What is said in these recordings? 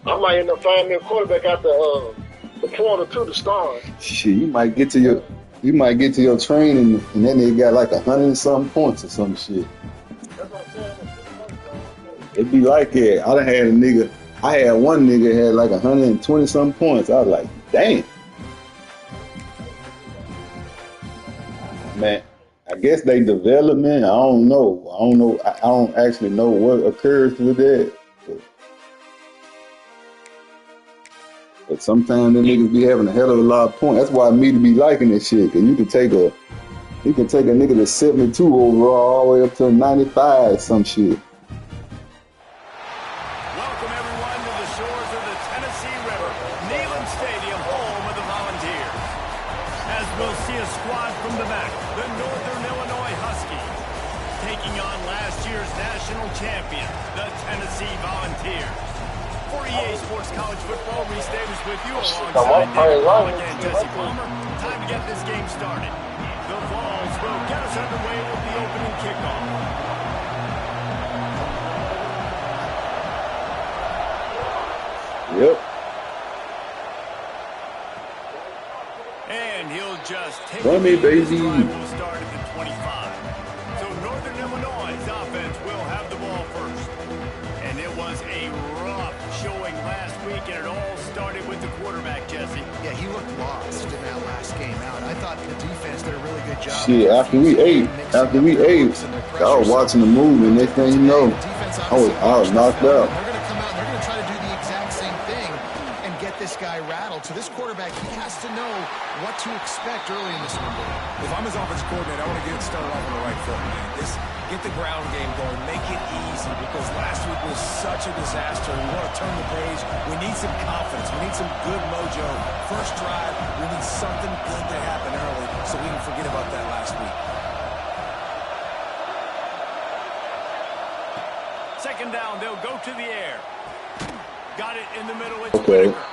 I might end up finding me a quarterback at the portal to the stars. Shit, you might get to your training and then they got like 100 and something points or some shit. That's what I'm saying. It'd be like that. I had one nigga had like 120 something points. I was like, damn. Man, I guess they development. I don't know. I don't actually know what occurs with that. But sometimes the niggas be having a hell of a lot of points. That's why me to be liking this shit. Cause you can take a nigga that's 72 overall all the way up to 95 some shit. Welcome everyone to the shores of the Tennessee River, Neyland Stadium, home of the Volunteers. As we'll see a squad from the back, the Northern Illinois Huskies, taking on last year's national champion, the Tennessee Volunteers. For EA Sports College Football, Reese Davis with you alongside David Pollack and Jesse Palmer. Time to get this game started. The Vols will get us underway with the opening kickoff. Yep. And he'll just take Run me, baby. Will start at the 25. So Northern Illinois' offense will have the ball first. And it was a rough showing last week, and it all started with the quarterback, Jesse. Yeah, he looked lost in that last game out. I thought the defense did a really good job. Shit, after we ate, I was watching the movie, and next thing you know, I was knocked out. They're going to come out and they're going to try to do the exact same thing and get this guy rattled. So this quarterback, he has to know what to expect early in this one. If I'm his offensive coordinator, I want to get started off on the right foot, man. Get the ground game going, make it easy, because last week was such a disaster. We want to turn the page. We need some confidence. We need some good mojo. First drive, we need something good to happen early so we can forget about that last week. Second down, they'll go to the air. Got it in the middle. It's Okay. Whitaker.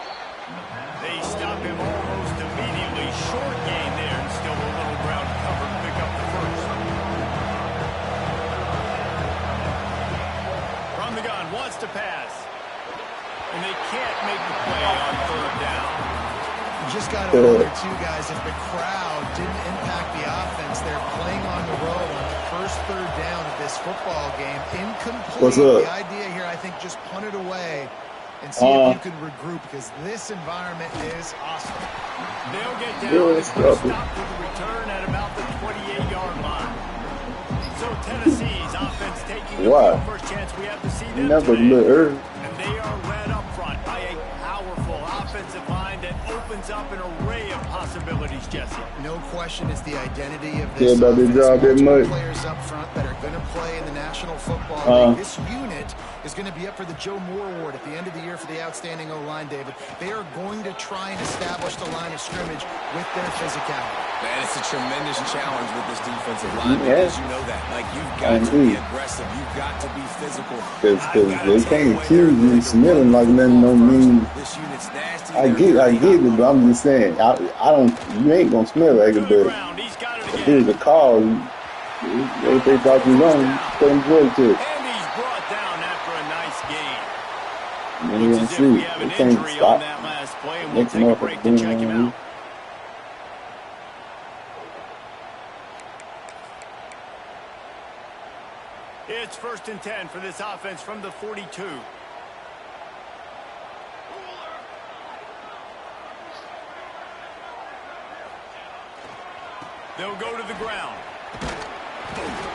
They stop him almost immediately. Short gain there, and still a little ground cover to pick up the first. From the gun, wants to pass. And they can't make the play on third down. You just got to wonder, too, guys, if the crowd didn't impact the offense. They're playing on the road on the first third down of this football game. Incomplete. What's up? The idea here, I think, just punt it away and see if you can regroup, because this environment is hostile. They'll get down and stop for the return at about the 28-yard line. So Tennessee's offense taking the first chance we have to see them today. And they are led up front by a powerful offensive line that opens up an array of possibilities, Jesse. No question, it's the identity of this about offense. this job that much. Players up front that are going to play in the National Football League. This unit is going to be up for the Joe Moore Award at the end of the year for the outstanding O-line, David. They are going to try and establish the line of scrimmage with their physicality. Man, it's a tremendous challenge with this defensive line, because you know that. Like, you've got to be aggressive. You've got to be physical. Because they can't accuse me smelling like nothing no mean. This unit's nasty. I get it, but I'm just saying, you ain't gonna smell like it, but if there's a call, if they thought you wrong, put them drug to it. And he's brought down after a nice gain. And Looks as if we have an injury on that last play, and we'll take a break to check him out. It's 1st and 10 for this offense from the 42. They'll go to the ground.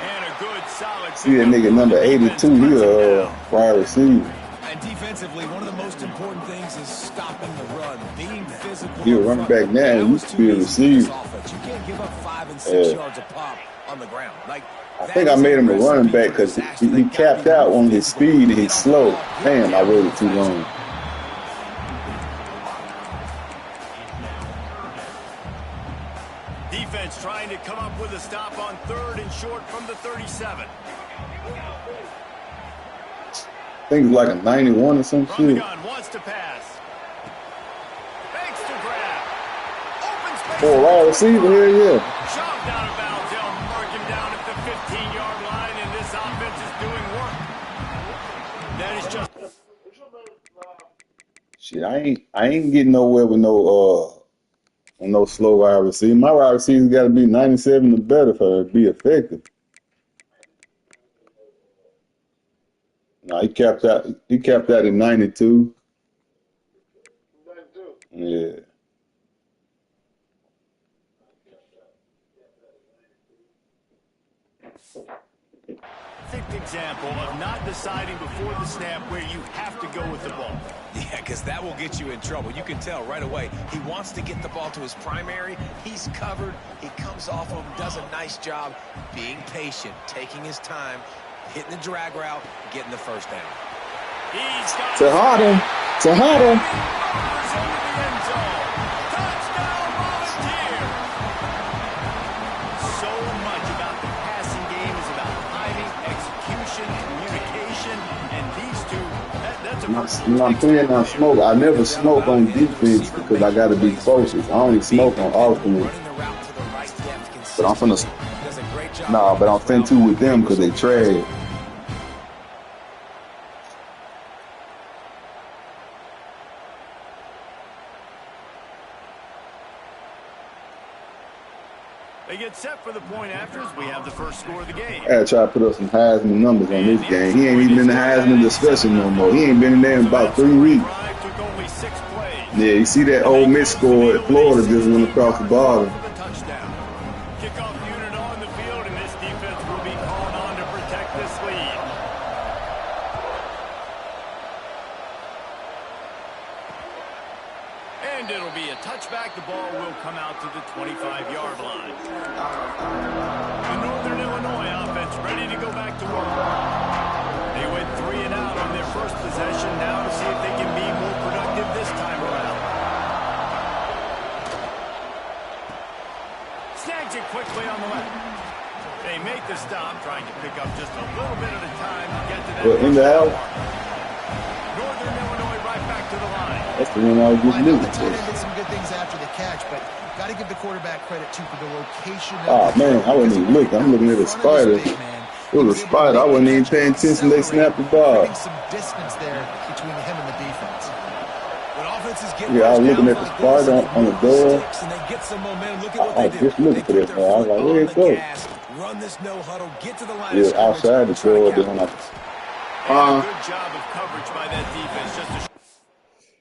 And a good, solid... See that nigga number 82, he a wide receiver. And defensively, one of the most important things is stopping the run, being physical. You're a running back now, you used to be a receiver. You can't give up 5 and 6 yards a pop on the ground. I think I made him a running back because he capped out on his speed and he's slow. Damn, I waited too long. Defense trying to come up with a stop on 3rd and short from the 37. I think it's like a 91 or some From the shit. gun, wants to pass. Fakes to grab. Open space. For a wide receiver here, yeah. Shoved out of bounds. They'll mark him down at the 15-yard line, and this offense is doing work. That is just... Shit, I ain't getting nowhere with no slow wide receiver. My wide receivers got to be 97 or better for it to be effective. No, he capped out. He capped out at 92. 92. Yeah. Perfect example of not deciding before the snap where you have to go with the ball. Yeah, because that will get you in trouble. You can tell right away. He wants to get the ball to his primary. He's covered. He comes off of him, does a nice job being patient, taking his time, hitting the drag route, getting the first down. He's got Tejada. Touchdown, Volunteer. So much about the passing game is about timing, execution, communication, and these two, that's a When I'm playing on smoke, I never smoke on defense because I got to be focused. I only smoke on offense. But I'm finna, but I'm finna too with them because they trash. They get set for the point afters. We have the first score of the game. I gotta try to put up some Heisman numbers on this game. He ain't even in the Heisman discussion no more. He ain't been in there in about 3 weeks. Yeah, you see that Ole Miss score at Florida just went across the bottom. Kickoff unit on the field, and this defense will be called on to protect this lead. And it'll be a touchback. The ball will come out to the 25-yard line. The Northern Illinois offense ready to go back to work. They went 3 and out on their first possession. Now to see if they can be more productive this time around. Snags it quickly on the left. They make the stop, trying to pick up just a little bit at a time to get to that. Well, in the out. Northern Illinois right back to the line. That's the one I was just looking The tight end for. did some good things after the catch, but got to give the quarterback credit too for the location. Oh man, I wasn't even looking. I'm looking at a spider. It was a spider. I wasn't even paying attention. They snapped the ball. Some distance there between him and the defense. Yeah, I was looking at the spider on the door. And they get some momentum. Look at what I they was do. just looking for that ball. I was like, where'd it go? Run this no huddle, get to the line. Yeah, outside the door. Then when Good job of coverage by that defense. Just a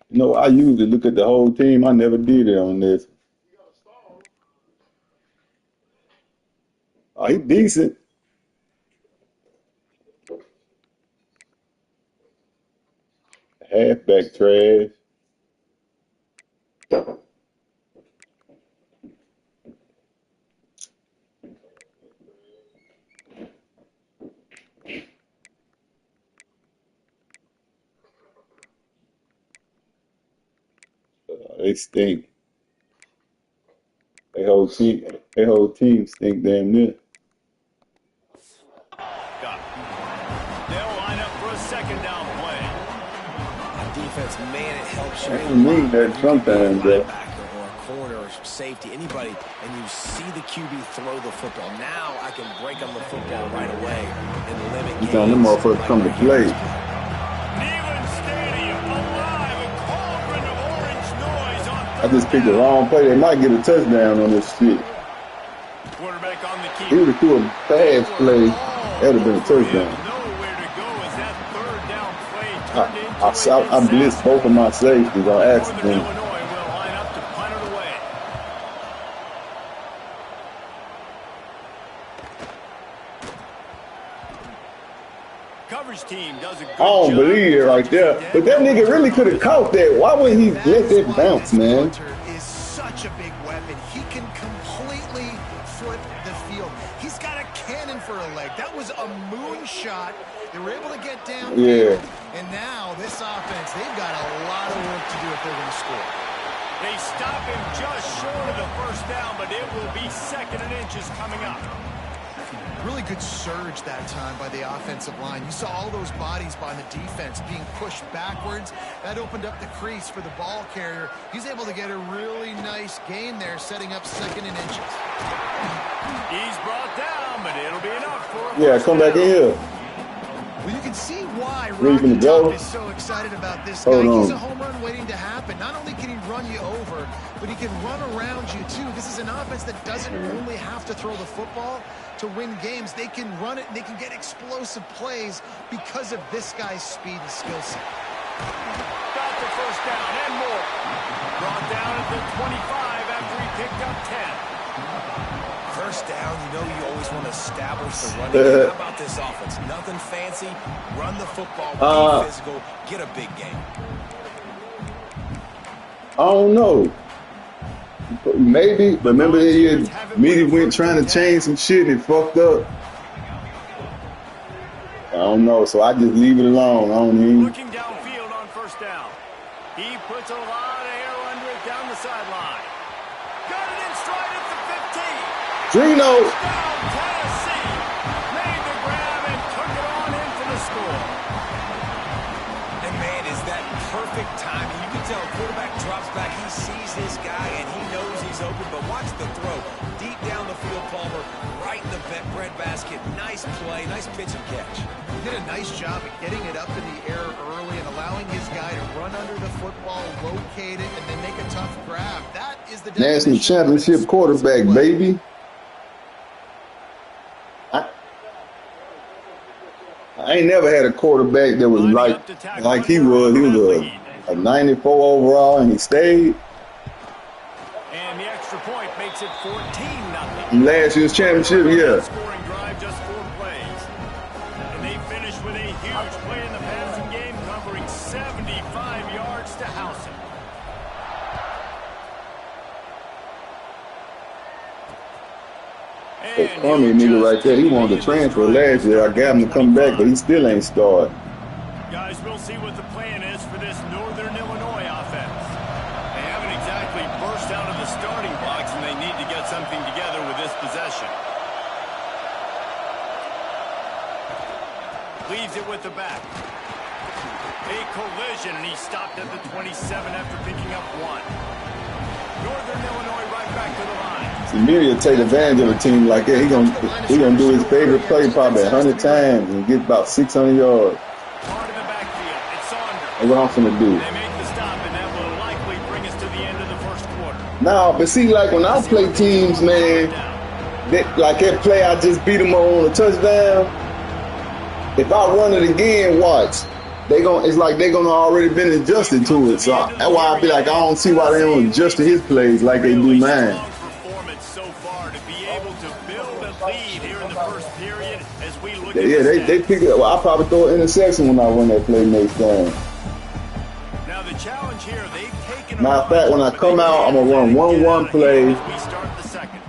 you know, I usually look at the whole team. I never did it on this. Oh, he decent. Halfback trash. They stink. Their whole team stink damn near. They'll line up for a second down play. Defense, man, it helps you. I don't mean that sometimes, bro. Linebacker or a corner or safety, anybody, and you see the QB throw the football. Now I can break on the football right away and limit You telling them motherfuckers come to play. Neyland Stadium alive, a cauldron of orange noise on I just picked the wrong play. They might get a touchdown on this shit. quarterback on the key. He would have threw a fast play. That would have been a touchdown. Nowhere to go as that third down play turned into I blitzed both of my safeties on Northern accident. Illinois will line up to punt it away. Coverage team does a good I don't job. believe it right there. But that nigga really could have caught that. Why wouldn't he let that bounce, man? Is such a big weapon. He can completely flip the field. He's got a cannon for a leg. That was a moonshot. They were able to get down. Yeah. And now this offense, they've got a lot of work to do if they're going to score. They stop him just short of the first down, but it will be 2nd and inches coming up. Really good surge that time by the offensive line. You saw all those bodies by the defense being pushed backwards. That opened up the crease for the ball carrier. He's able to get a really nice gain there, setting up 2nd and inches. He's brought down, but it'll be enough for a Yeah, first come back in down. here. Well, you can see why Where you Rocky gonna go? Top is so excited about this Hold guy. He's on. a home run waiting to happen. Not only can he run you over, but he can run around you too. This is an offense that doesn't only have to throw the football to win games. They can run it and they can get explosive plays because of this guy's speed and skill set. Got the first down and more. Brought down at the 25 after he picked up 10. First down, you know you always want to establish the running game. How about this offense? Nothing fancy. Run the football, be physical, get a big game. I don't know. Maybe, but remember that year, Meaty went trying to change some shit and fucked up. I don't know, so I just leave it alone. I don't even. Looking downfield on first down. He puts a lot of air under it down the sideline. Got it in stride at the 15. Drino. Down Tennessee. Made the grab and took it on in for the score. And man, is that perfect timing. You can tell quarterback drops back. He sees his guy and he knows he's open. But watch the throw. Deep down the field, Palmer. Right in the breadbasket. Nice play. Nice pitch and catch. He did a nice job at getting it up in the air early and allowing his guy to run under the football, locate it, and then make a tough grab. That is the National championship quarterback, baby. I ain't never had a quarterback that was like he was. He was a 94 overall, and he stayed. And the extra point makes it 14-0. Last year's championship, yeah. Scoring drive, just 4 plays. And they finished with a huge play in the passing game, covering 75 yards to house him. That Kwame nigga right there, he wanted to transfer last year. I got him to come back, but he still ain't started. Guys, we'll see what the plan is for this Northern Illinois offense. They haven't exactly burst out of the starting blocks, and they need to get something together with this possession. Leaves it with the back. A collision, and he stopped at the 27 after picking up 1. Northern Illinois right back to the line. Meaty will take advantage of a team like that. He gonna do his favorite play probably 100 times and get about 600 yards. Hard in the backfield. It's Saunders. That's what I'm finna do. They make the stop, and that will likely bring us to the end of the first quarter. No, but see, like when I play teams, man, like that play I just beat them on a touchdown. If I run it again, watch. It's like they're gonna already been adjusted to it. So that's why I be like, I don't see why they don't adjust to his plays like they do mine. Yeah, they pick it up. Well, I'll probably throw an interception when I run that play next time. Now the challenge here, they've taken matter of fact, when I come out, I'm gonna run 1-1 play. We start the second.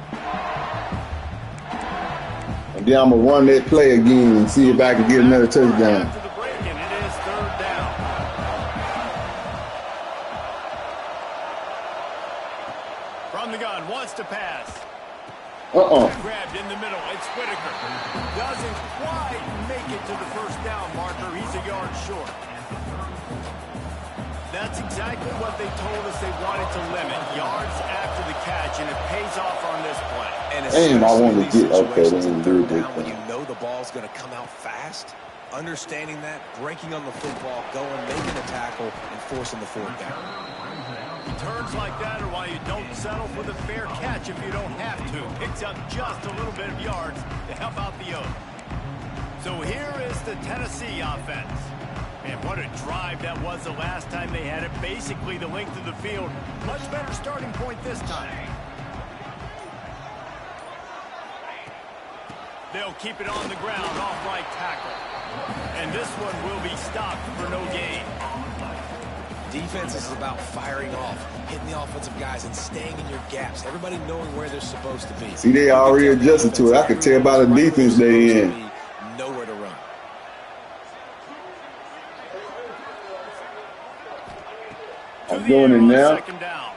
And then I'm gonna run that play again and see if I can get another touchdown. After the break, and it is 3rd down. From the gun, wants to pass. Grabbed in the middle. It's Whitaker. Doesn't quite make it to the first down marker. He's a yard short. That's exactly what they told us they wanted to limit. Yards after the catch, and it pays off on this play. And I want to get okay. When you know the ball's going to come out fast, understanding that, breaking on the football, going, making a tackle, and forcing the 4th down. Turns like that are why you don't settle for the fair catch if you don't have to. Picks up just a little bit of yards to help out the Oak. So here is the Tennessee offense. And what a drive that was the last time they had it. Basically the length of the field. Much better starting point this time. They'll keep it on the ground off right tackle. And this one will be stopped for no gain. Defense is about firing off, hitting the offensive guys, and staying in your gaps. Everybody knowing where they're supposed to be. See, they already adjusted to it. I could tell by the defense they in. Nowhere to run. I'm doing it now. Second down.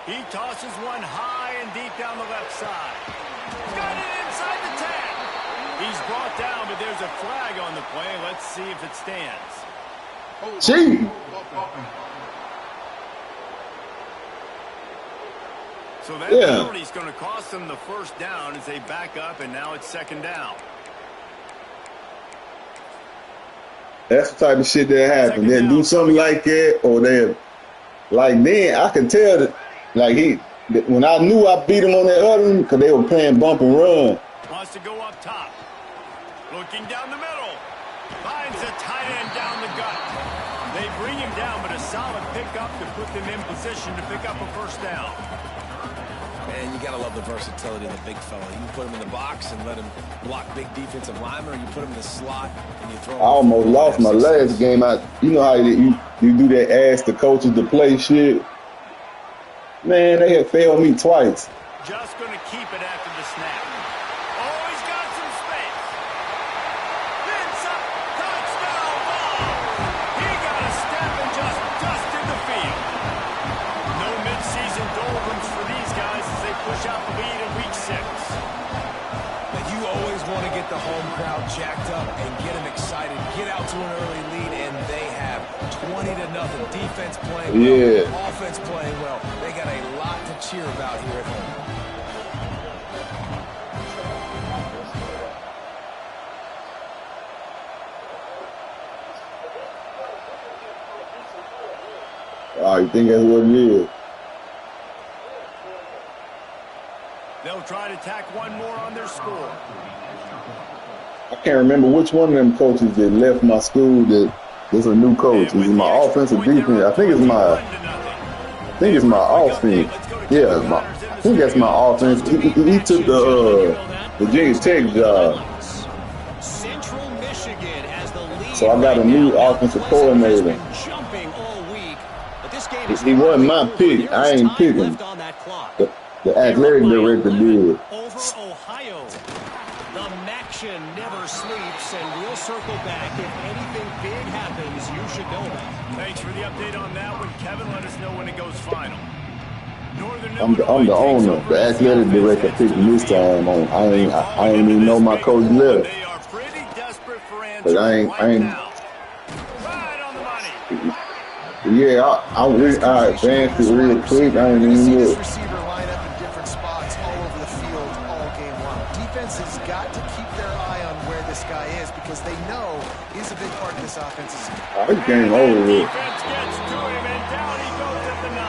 He tosses one high and deep down the left side. Got it inside the 10. He's brought down, but there's a flag on the play. Let's see if it stands. Gee. So that penalty is going to cost them the first down as they back up, and now it's 2nd down. That's the type of shit that happen. They'll do something like that, or like then I could tell that, like when I knew I beat him on that other one, because they were playing bump and run. Wants to go up top. Looking down the middle. Finds a tight end down the gut. They bring him down, but a solid pickup to put them in position to pick up a first down. And you got to love the versatility of the big fella. You put him in the box and let him block big defensive linemen, or you put him in the slot and you throw him. I almost lost my last game. You know how you do that ask the coaches to play shit? Man, they had failed me twice. Just going to keep it after the snap. Oh, he's got some space. It's up. Touchdown ball. He got a step and just dusted the field. No midseason doldrums for these guys as they push out the lead in week 6. But you always want to get the home crowd jacked up and get them excited. Get out to an early lead, and they have 20-0. Defense playing well, offense playing well. They got a lot to cheer about here at home. Oh, you think that's what it is? They'll try to tack one more on their score. I can't remember which one of them coaches that left my school that is a new coach. Is it my offense or defense? I think it's my offense. Yeah, I think that's my offense. He took the Virginia Tech job. Central Michigan has the lead. So I got a new offensive coordinator. He wasn't my pick. I ain't picking. The athletic director did. Over Ohio. The Maction never sleeps, and we'll circle back. If anything big happens, you should know that. Thanks for the update on that one, Kevin. Let us know when it goes final. I'm the owner. The athletic director picked me this time. I ain't even know my coach left. They are pretty desperate for answers. But I ain't. Right on the money. Yeah, I advanced it real quick. I ain't even look. Receiver line up in different spots all over the field all game long. Defense has got to keep their eye on where this guy is because they know he's a big part of this offense. This game over with. Defense gets to him, and down he goes at the 9.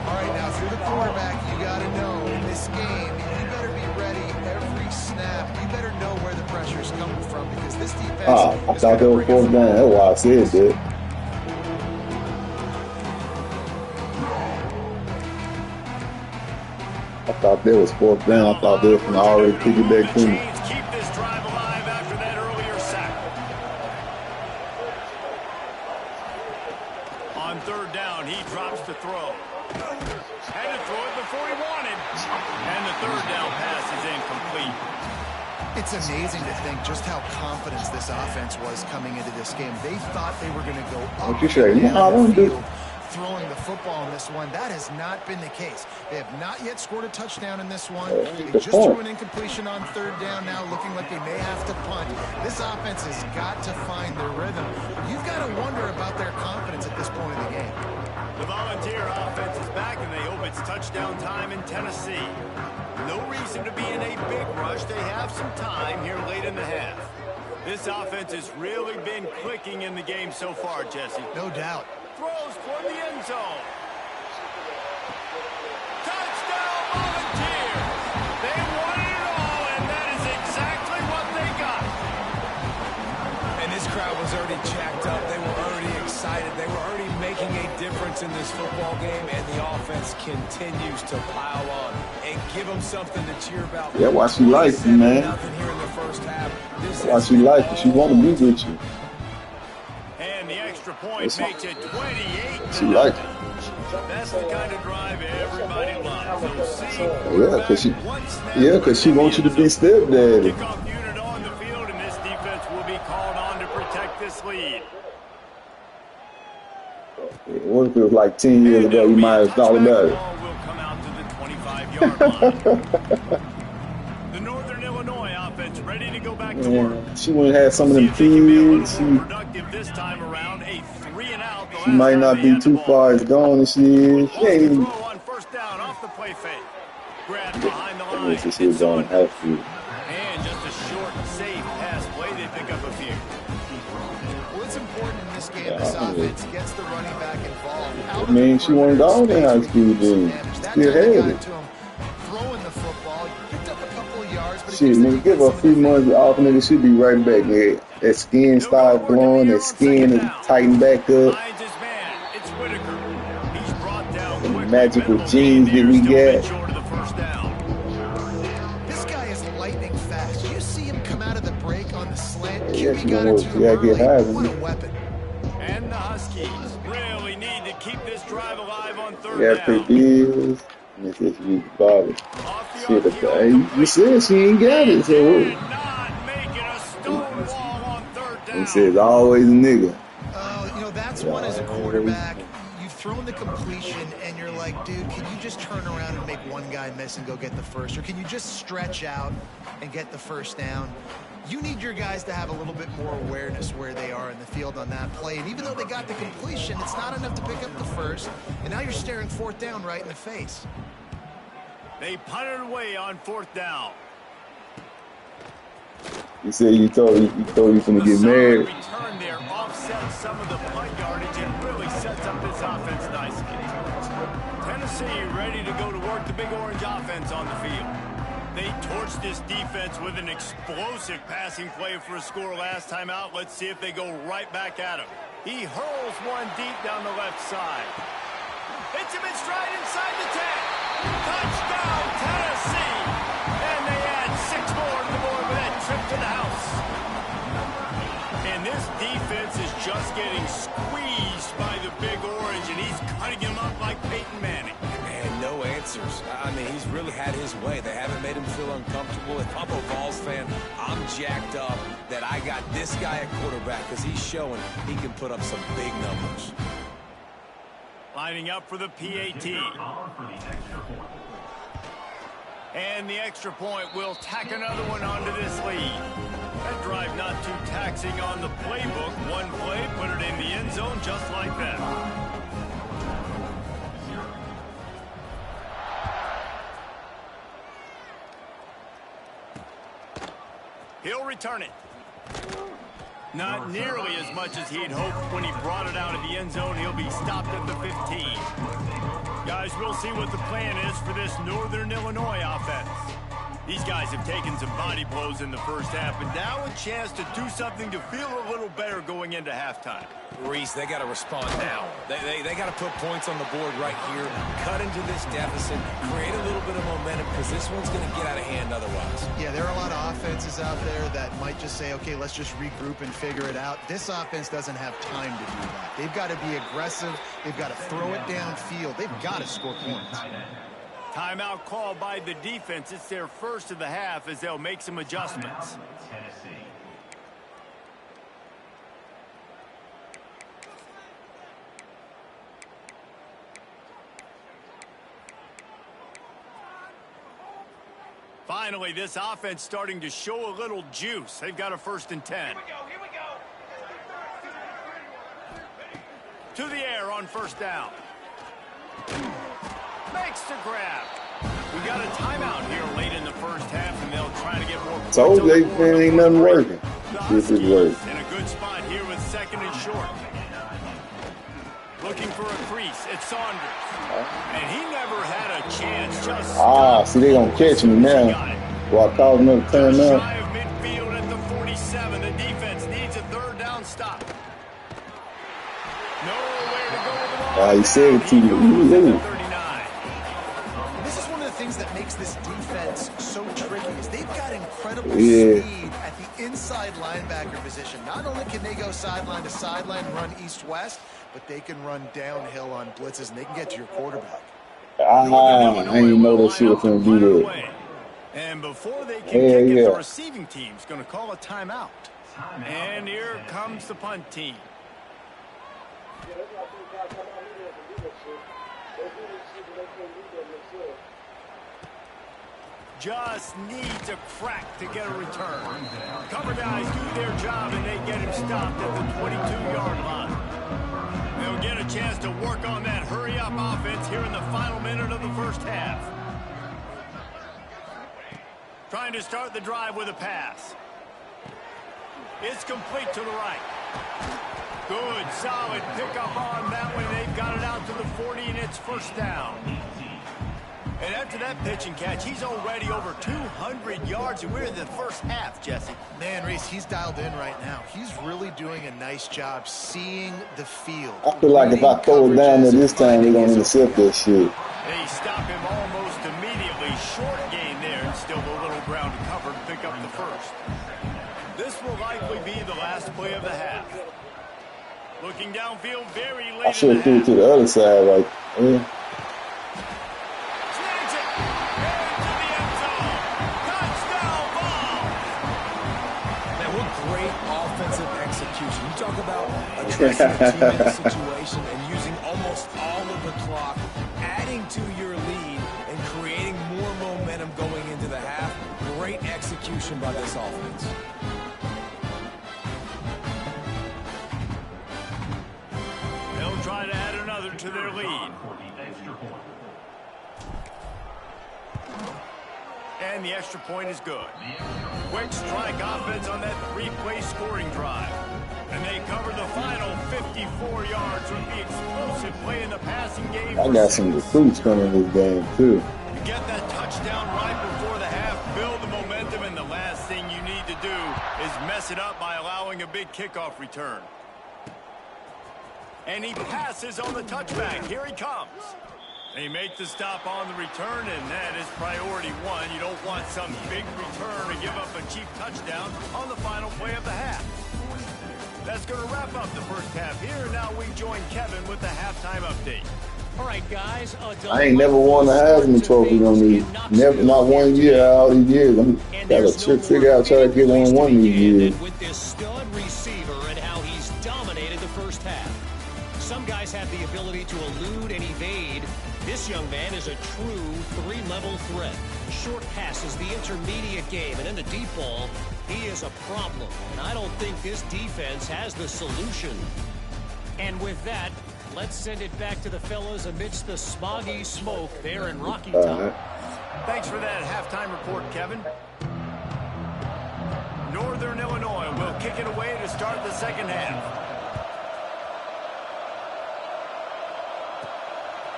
All right, now if you're the quarterback, you got to know in this game, you better be ready every snap. You better know where the pressure is coming from because this defense. I thought that was fourth down. That's why I said that. I thought that was fourth down. I thought they were going to already kick it back to me. Keep this drive alive after that earlier sack. On third down, he drops to throw. Had to throw it before he wanted. And the third down pass is incomplete. It's amazing to think just how confident this offense was coming into this game. They thought they were going to go up What you say? the field throwing the football in this one. That has not been the case. They have not yet scored a touchdown in this one. They just threw an incompletion on third down now, looking like they may have to punt. This offense has got to find their rhythm. You've got to wonder about their confidence at this point in the game. The Volunteer offense is back, and they hope it's touchdown time in Tennessee. No reason to be in a big rush. They have some time here late in the half. This offense has really been clicking in the game so far, Jesse. No doubt. Throws toward the end zone. Touchdown, Volunteer! They wanted it all, and that is exactly what they got. And this crowd was already jacked up. They were already excited. They were already making a difference in this football game, and the offense continues to pile on and give them something to cheer about. Yeah, why she likes you, man. Nothing here in the first half. Why she likes you. She want to be with you. And the extra point makes it 28. She likes it. That's the kind of drive everybody loves. Yeah, because she wants you to be stepdaddy. Kickoff unit on the field, and this defense will be called on to protect this lead. What if it was like 10 years ago, you might have thought about it. Ball will come out to the 25-yard line. The Northern Illinois offense ready to go back to work. She wouldn't have some of them kids. This time around, a 3-and-out. She might not be too far as gone as she is. She ain't even. On first down off the play fake. Grab behind the line. This is on half field. And just a short, safe pass play. They pick up a few. Well, it's important in this game. This offense gets the running back involved. I mean, she wanted all the high school games. Still had it. Throwing the football, picked up a couple of yards, but shit, nigga, give her a few months off, nigga, she'll be right back, nigga. That skin start glowing, that skin is tighten back up. The magical genes that we get. This guy is lightning fast. You see him come out of the break on the slant. Yeah, she gonna work. She gotta get Heisman. What a weapon. And the Huskies really need to keep this drive alive on third Yeah, pay bills. And it says you bother. Shit, you said she ain't got it, so he says always a nigga. You know, that's one as a quarterback. You've thrown the completion, and you're like, dude, can you just turn around and make one guy miss and go get the first? Or can you just stretch out and get the first down? You need your guys to have a little bit more awareness where they are in the field on that play. And even though they got the completion, it's not enough to pick up the first. And now you're staring fourth down right in the face. They punted away on fourth down. You said you told you finna get married. Return there offsets some of the punt yardage and really sets up this offense nicely. Tennessee ready to go to work the Big Orange offense on the field. They torched this defense with an explosive passing play for a score last time out. Let's see if they go right back at him. He hurls one deep down the left side. Hits him in stride inside the 10. Touchdown, Tennessee! And they add 6 more to the board with that trip to the house. And this defense is just getting squeezed by the Big Orange, and he's cutting him up like Peyton Manning. Man, no answers. I mean, he's really had his way. They haven't made him feel uncomfortable. If I'm a Vols fan, I'm jacked up that I got this guy at quarterback because he's showing he can put up some big numbers. Lining up for the PAT. And the extra point will tack another one onto this lead. That drive not too taxing on the playbook. One play, put it in the end zone just like that. He'll return it. Not nearly as much as he'd hoped when he brought it out of the end zone. He'll be stopped at the 15. Guys, we'll see what the plan is for this Northern Illinois offense. These guys have taken some body blows in the first half, and now a chance to do something to feel a little better going into halftime. Reese, they got to respond now. They got to put points on the board right here, cut into this deficit, create a little bit of momentum, because this one's going to get out of hand otherwise. Yeah, there are a lot of offenses out there that might just say, okay, let's just regroup and figure it out. This offense doesn't have time to do that. They've got to be aggressive. They've got to throw it downfield. They've got to score points. Timeout called by the defense. It's their first of the half as they'll make some adjustments. Finally, this offense starting to show a little juice. They've got a 1st and 10. Here we go. To the air on 1st down. Makes the grab. We got a timeout here late in the first half, and they'll try to get more points. So they ain't nothing working. This is working. In a good spot here with 2nd and short. Looking for a crease. It's Saunders. And he never had a chance. See, they gonna catch me now. Do I call another timeout? Shy of midfield at the 47. The defense needs a 3rd down stop. Nowhere to go with the ball. He said it to you. This is one of the things that makes this defense so tricky is they've got incredible speed at the inside linebacker position. Not only can they go sideline to sideline, run east-west, but they can run downhill on blitzes, and they can get to your quarterback. I ain't know that shit was going to do that. And before they can kick it, the receiving team's going to call a timeout. And here comes the punt team. Just needs a crack to get a return. Cover guys do their job, and they get him stopped at the 22-yard line. They'll get a chance to work on that hurry-up offense here in the final minute of the first half. Trying to start the drive with a pass. It's complete to the right. Good, solid pickup on that one. They've got it out to the first down. And after that pitch and catch, he's already over 200 yards, and we're in the first half, Jesse. Man, Reese, he's dialed in right now. He's really doing a nice job seeing the field. I feel like if I throw it down there this time, they're going to intercept that shit. They stop him almost immediately. Short gain there, and still a little ground to cover to pick up the first. This will likely be the last play of the half. Looking downfield very late. I should have threw it to the other side right there. Snags it. Into the end zone. Touchdown ball. Man, what great offensive execution. You talk about addressing the team in a situation and using almost all of the clock, adding to your lead and creating more momentum going into the half. Great execution by this offense. They'll try to add another to their lead. And the extra point is good. Quick strike offense on that three-play scoring drive. And they cover the final 54 yards with the explosive play in the passing game. I got some recruits coming in this game, too. You get that touchdown right before the half, build the momentum, and the last thing you need to do is mess it up by allowing a big kickoff return. And he passes on the touchback. Here he comes. They make the stop on the return, and that is priority one. You don't want some big return to give up a cheap touchdown on the final play of the half. That's going to wrap up the first half here. Now we join Kevin with the halftime update. All right, guys. I ain't never won the Heisman Trophy on these. Never, not 1 year out of these years. I'm got to figure out try to get one of these years. With this stud receiver and how he's dominated the first half. Some guys have the ability to elude and evade. This young man is a true three-level threat. Short passes, the intermediate game, and in the deep ball, he is a problem. And I don't think this defense has the solution. And with that, let's send it back to the fellas amidst the smoggy smoke there in Rocky Top. Thanks for that halftime report, Kevin. Northern Illinois will kick it away to start the second half.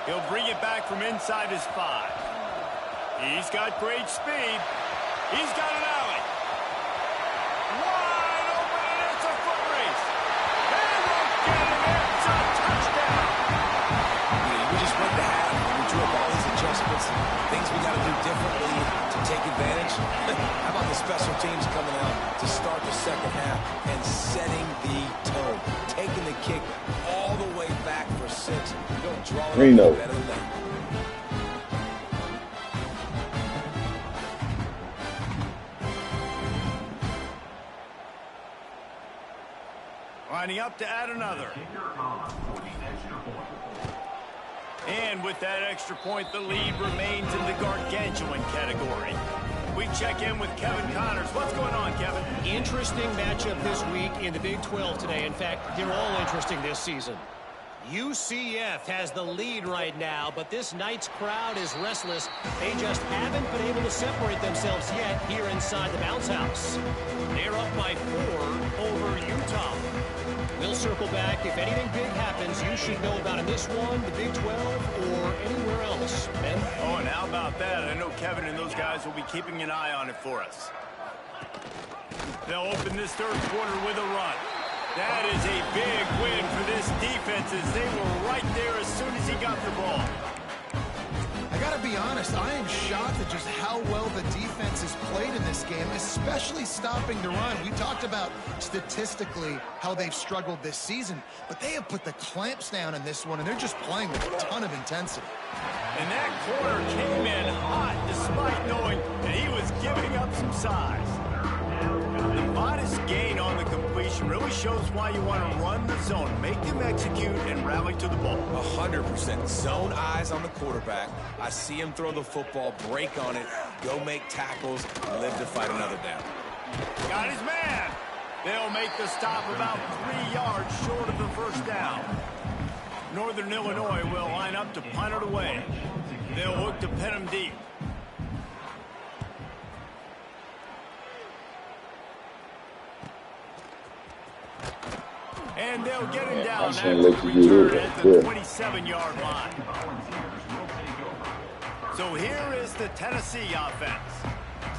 He'll bring it back from inside his 5. He's got great speed. He's got an alley. Wide open, and it's a foot race. They won't get him. It's a touchdown. We just went to half. We drew up all these adjustments, things we got to do differently to take advantage. How about the special teams coming out to start the second half and setting the tone, taking the kick all the way back for 6. You don't draw it up better than that. Lining up to add another. And with that extra point, the lead remains in the gargantuan category. We check in with Kevin Connors. What's going on, Kevin? Interesting matchup this week in the Big 12 today. In fact, they're all interesting this season. UCF has the lead right now, but this night's crowd is restless. They just haven't been able to separate themselves yet here inside the bounce house. They're up by 4 over Utah. We'll circle back. If anything big happens, you should know about in this one, the Big 12, or anywhere else. Ben? Oh, and how about that? I know Kevin and those guys will be keeping an eye on it for us. They'll open this third quarter with a run. That is a big win for this defense as they were right there as soon as he got the ball. I got to be honest, I am shocked at just how well the defense has played in this game, especially stopping the run. We talked about statistically how they've struggled this season, but they have put the clamps down in this one, and they're just playing with a ton of intensity. And that corner came in hot despite knowing that he was giving up some size. The modest gain on the completion really shows why you want to run the zone, make them execute, and rally to the ball. 100%. Zone eyes on the quarterback. I see him throw the football, break on it, go make tackles, live to fight another down. Got his man. They'll make the stop about 3 yards short of the first down. Northern Illinois will line up to punt it away. They'll look to pin him deep. And they'll get him down I after shouldn't the let you do return it at right the there. 27-yard line. So here is the Tennessee offense.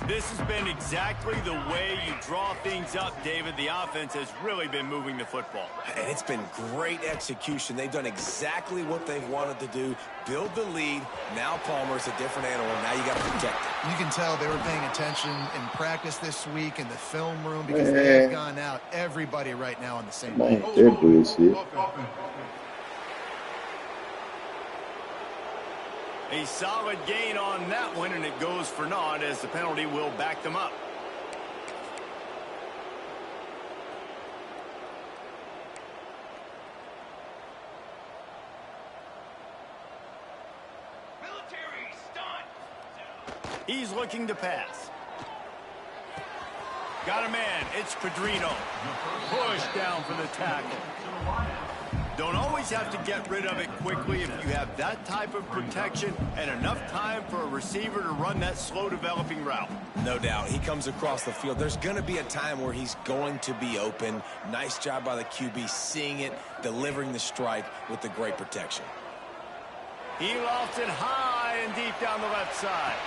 This has been exactly the way you draw things up, David. The offense has really been moving the football. And it's been great execution. They've done exactly what they've wanted to do. Build the lead. Now Palmer's a different animal. Now you got to protect it. You can tell they were paying attention in practice this week in the film room because they have gone out. Everybody right now on the same page. That bullshit. A solid gain on that one, and it goes for naught as the penalty will back them up. Military stunt. He's looking to pass. Got a man. It's Pedrino. Push down for the tackle. Don't always have to get rid of it quickly if you have that type of protection and enough time for a receiver to run that slow-developing route. No doubt. He comes across the field. There's going to be a time where he's going to be open. Nice job by the QB seeing it, delivering the strike with the great protection. He lofts it high and deep down the left side.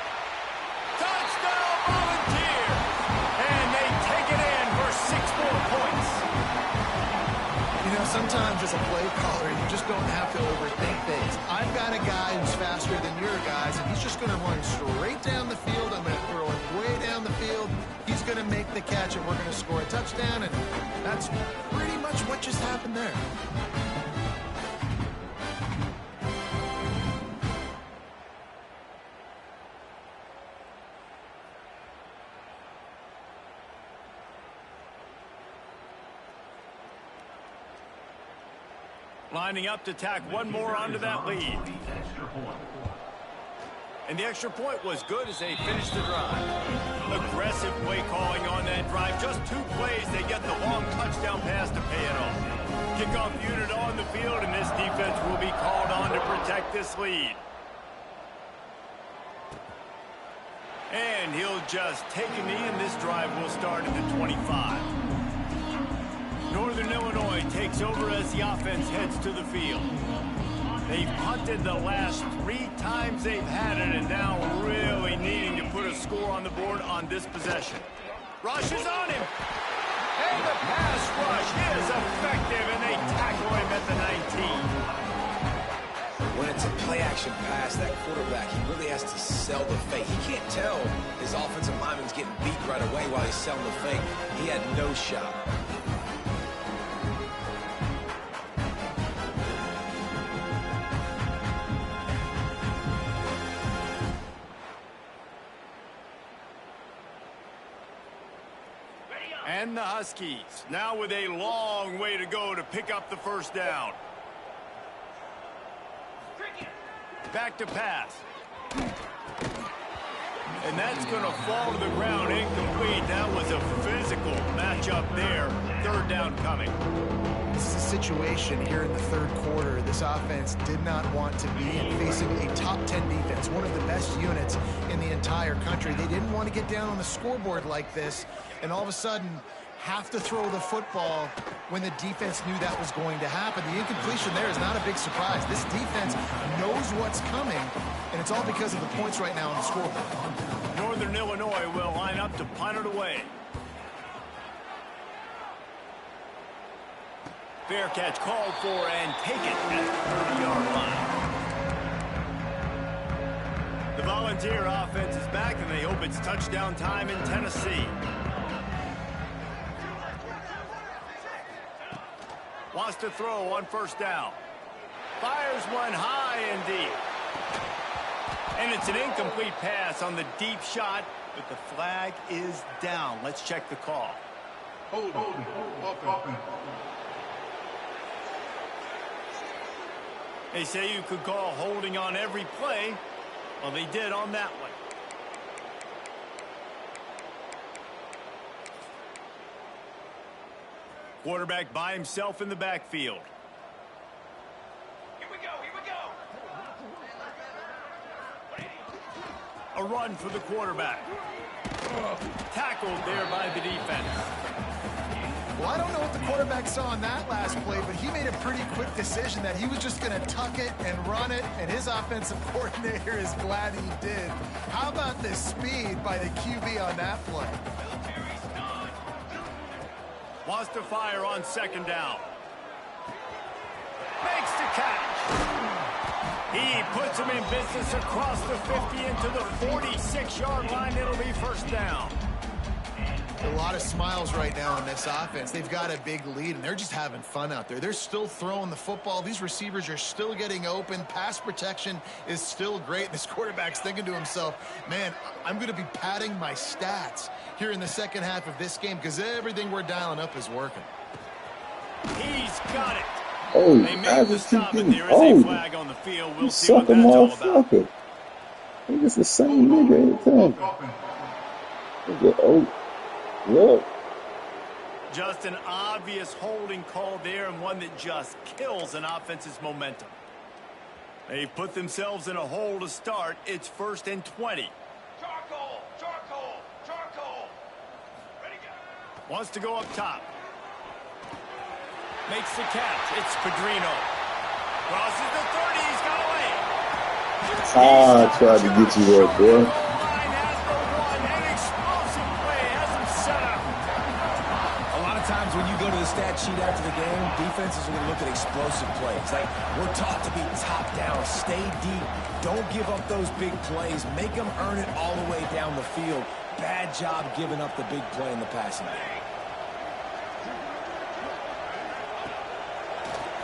Touchdown, Volunteer! And they take it in for 6 more points. You know, sometimes as a play caller, you just don't have to overthink things. I've got a guy who's faster than your guys, and he's just going to run straight down the field. I'm going to throw it way down the field. He's going to make the catch, and we're going to score a touchdown, and that's pretty much what just happened there. Lining up to tack one more onto that lead. And the extra point was good as they finished the drive. Aggressive play calling on that drive. Just 2 plays, they get the long touchdown pass to pay it off. Kickoff unit on the field, and this defense will be called on to protect this lead. And he'll just take a knee, and this drive will start at the 25. Northern Illinois takes over as the offense heads to the field. They've punted the last 3 times they've had it, and now really needing to put a score on the board on this possession. Rush is on him. And the pass rush is effective, and they tackle him at the 19. When it's a play-action pass, that quarterback, he really has to sell the fake. He can't tell his offensive lineman's getting beat right away while he's selling the fake. He had no shot. And the Huskies now with a long way to go to pick up the first down. Back to pass. And that's going to fall to the ground incomplete. That was a physical matchup there. 3rd down coming. This is a situation here in the 3rd quarter. This offense did not want to be in facing a top 10 defense, one of the best units in the entire country. They didn't want to get down on the scoreboard like this, and all of a sudden have to throw the football when the defense knew that was going to happen. The incompletion there is not a big surprise. This defense knows what's coming, and it's all because of the points right now on the scoreboard. Northern Illinois will line up to punt it away. Fair catch called for and taken at the 30-yard line. The Volunteer offense is back, and they hope it's touchdown time in Tennessee. Wants to throw on 1st down. Fires one high and deep. And it's an incomplete pass on the deep shot, but the flag is down. Let's check the call. Hold. They say you could call holding on every play. Well, they did on that one. Quarterback by himself in the backfield. Here we go. A run for the quarterback. Tackled there by the defense. Well, I don't know what the quarterback saw on that last play, but he made a pretty quick decision that he was just going to tuck it and run it, and his offensive coordinator is glad he did. How about the speed by the QB on that play? Wants to fire on second down. Makes the catch. He puts him in business across the 50 into the 46-yard line. It'll be first down. A lot of smiles right now in this offense. They've got a big lead, and they're just having fun out there. They're still throwing the football. These receivers are still getting open. Pass protection is still great. And this quarterback's thinking to himself, man, I'm going to be padding my stats here in the second half of this game because everything we're dialing up is working. He's got it. Oh, They made the stop, and there is a flag on the field. We'll you see what sucker that's all about. motherfucker. I think it's the same nigga every time. Oh, look. Just an obvious holding call there, and one that just kills an offense's momentum. They put themselves in a hole to start. It's 1st and 20. Charcoal! Charcoal! Charcoal! Ready, go! Wants to go up top. Makes the catch. It's Pedrino. Crosses the 30. He's got away. I tried to get you there, boy. Line has the one. An explosive play has him set up. A lot of times when you go to the stat sheet after the game, defenses are going to look at explosive plays. Like, we're taught to be top down, stay deep, don't give up those big plays, make them earn it all the way down the field. Bad job giving up the big play in the passing game.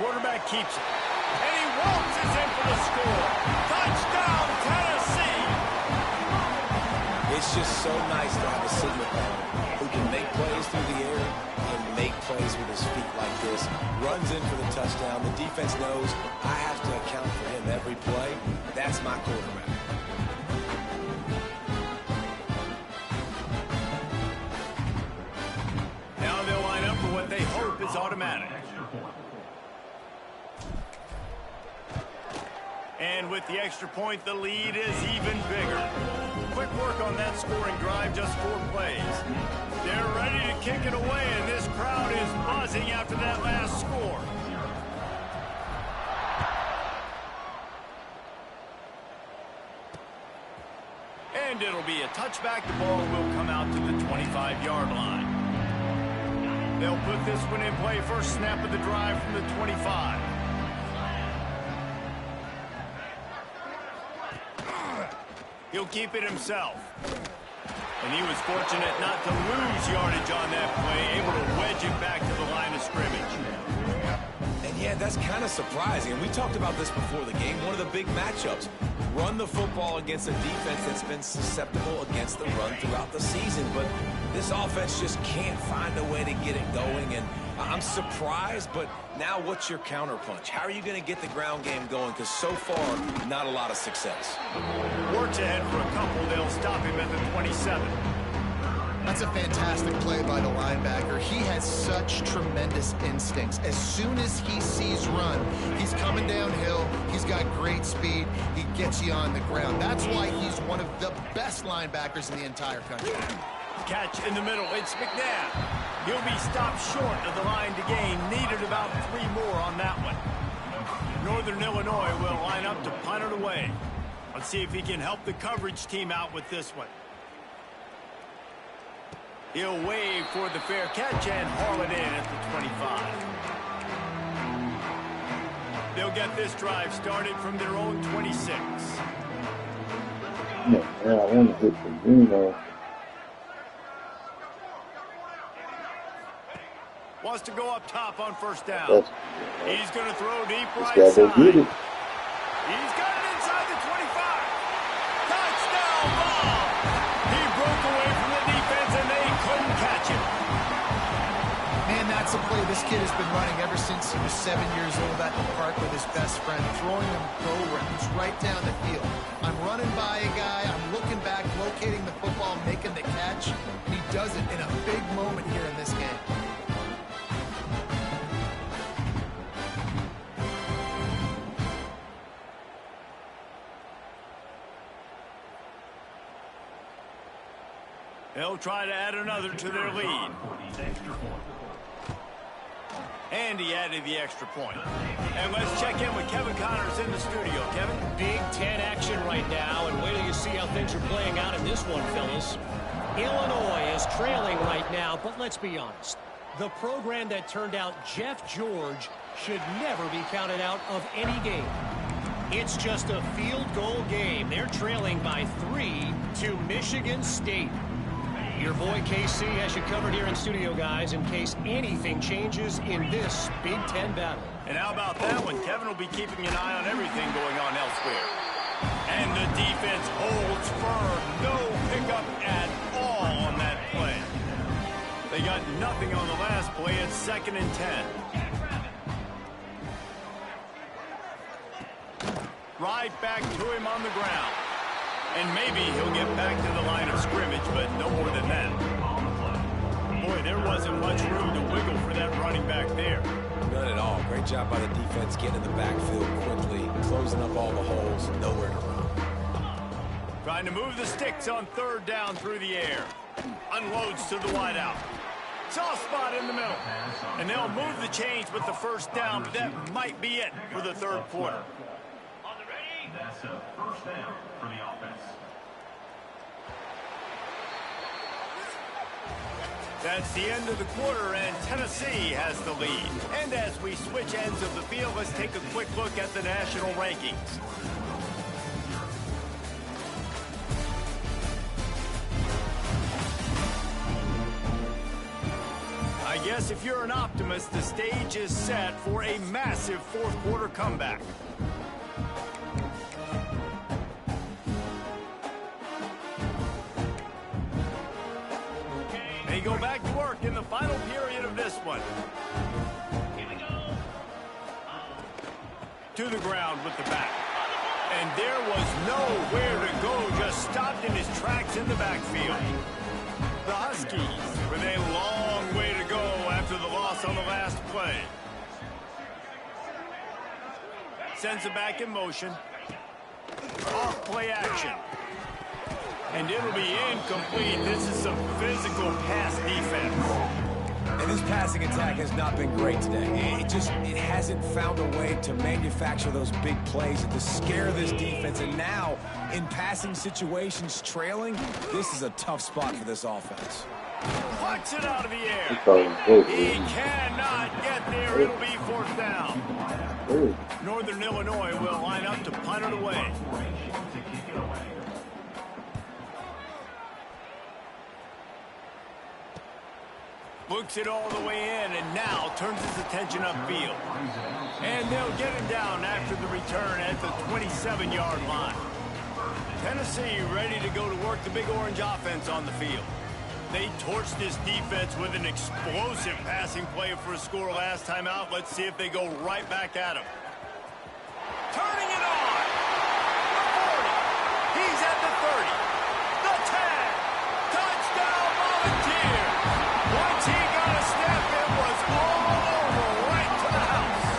Quarterback keeps it. And he waltzes in for the score. Touchdown, Tennessee. It's just so nice to have a signal caller who can make plays through the air and make plays with his feet like this. Runs in for the touchdown. The defense knows I have to account for him every play. That's my quarterback. Now they'll line up for what they hope is automatic. And with the extra point, the lead is even bigger. Quick work on that scoring drive, just 4 plays. They're ready to kick it away, and this crowd is buzzing after that last score. And it'll be a touchback. The ball will come out to the 25-yard line. They'll put this one in play. First snap of the drive from the 25. He'll keep it himself. And he was fortunate not to lose yardage on that play, able to wedge it back to the line of scrimmage. And yeah, that's kind of surprising. And we talked about this before the game. One of the big matchups. Run the football against a defense that's been susceptible against the run throughout the season. But this offense just can't find a way to get it going. And I'm surprised, but now what's your counterpunch? How are you going to get the ground game going? Because so far, not a lot of success. Works ahead for a couple. They'll stop him at the 27. That's a fantastic play by the linebacker. He has such tremendous instincts. As soon as he sees run, he's coming downhill. He's got great speed. He gets you on the ground. That's why he's one of the best linebackers in the entire country. Catch in the middle. It's McNabb. He'll be stopped short of the line to gain. Needed about 3 more on that one. Northern Illinois will line up to punt it away. Let's see if he can help the coverage team out with this one. He'll wave for the fair catch and haul it in at the 25. They'll get this drive started from their own 26. Yeah, I want to hit the Bruno. Wants to go up top on first down. He's going to throw deep right Go side. get it. He's got it inside the 25. Touchdown ball. He broke away from the defense and they couldn't catch him. Man, that's a play this kid has been running ever since he was 7 years old at the park with his best friend, throwing him go routes right down the field. I'm running by a guy, I'm looking back, locating the football, making the catch, and he does it in a big moment here in this game. They'll try to add another to their lead. And he added the extra point. And let's check in with Kevin Connors in the studio. Kevin? Big Ten action right now, and wait till you see how things are playing out in this one, fellas. Illinois is trailing right now, but let's be honest. The program that turned out Jeff George should never be counted out of any game. It's just a field goal game. They're trailing by 3 to Michigan State. Your boy KC has you covered here in studio, guys, in case anything changes in this Big Ten battle. And how about that one? Kevin will be keeping an eye on everything going on elsewhere. And the defense holds firm. No pickup at all on that play. They got nothing on the last play. It's 2nd and 10. Right back to him on the ground. And maybe he'll get back to the line of scrimmage, but no more than that. Boy, there wasn't much room to wiggle for that running back there. None at all. Great job by the defense getting in the backfield quickly, closing up all the holes, nowhere to run. Trying to move the sticks on 3rd down through the air. Unloads to the wideout. Soft spot in the middle. And they'll move the chains with the 1st down, but that might be it for the 3rd quarter. That's a 1st down for the offense. That's the end of the quarter, and Tennessee has the lead. And as we switch ends of the field, let's take a quick look at the national rankings. I guess if you're an optimist, the stage is set for a massive 4th quarter comeback. They go back to work in the final period of this one. Here we go. To the ground with the back. And there was nowhere to go, just stopped in his tracks in the backfield. The Huskies with a long way to go after the loss on the last play. Sends it back in motion. Off play action. And it'll be incomplete. This is some physical pass defense. And this passing attack has not been great today. It hasn't found a way to manufacture those big plays and to scare this defense. And now, in passing situations, trailing, this is a tough spot for this offense. Plucks it out of the air. He cannot get there. It'll be 4th down. Northern Illinois will line up to punt it away. Looks it all the way in, and now turns his attention upfield. And they'll get him down after the return at the 27-yard line. Tennessee ready to go to work the Big Orange offense on the field. They torched this defense with an explosive passing play for a score last time out. Let's see if they go right back at him. Turning it on. The 40. He's at the 30. The 10. Touchdown Volunteers. Once he got a step, it was all over right to the house.